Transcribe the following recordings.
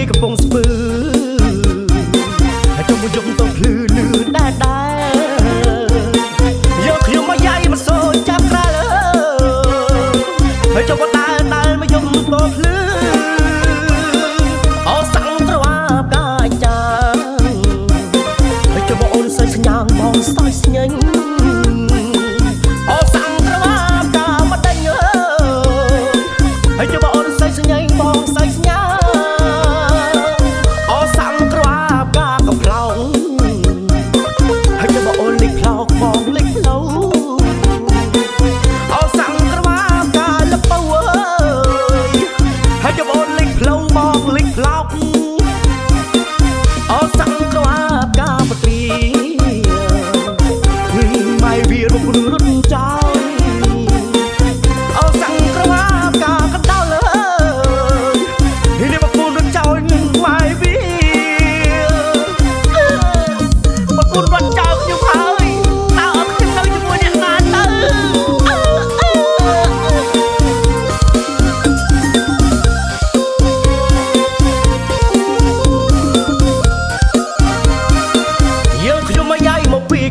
កំពុងស្ពឺហើយចុះមកយំទៅភ្លឺលឺដែរយកខ្ញុំមកយាយមកសូនចាប់ក្រៅហើយចុះមកដើរមកយំទៅភ្លឺអោសាំងត្រវាបកាយចាហើយចុះមកអូនសើចស្ញាងបងស្ទើរស្ញេញអោសាំងត្រវាបកាមកដេញហើយចុះមកអូនសើចស្ញេញបងសើចស្ញា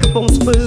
កំពុងស្ពឺ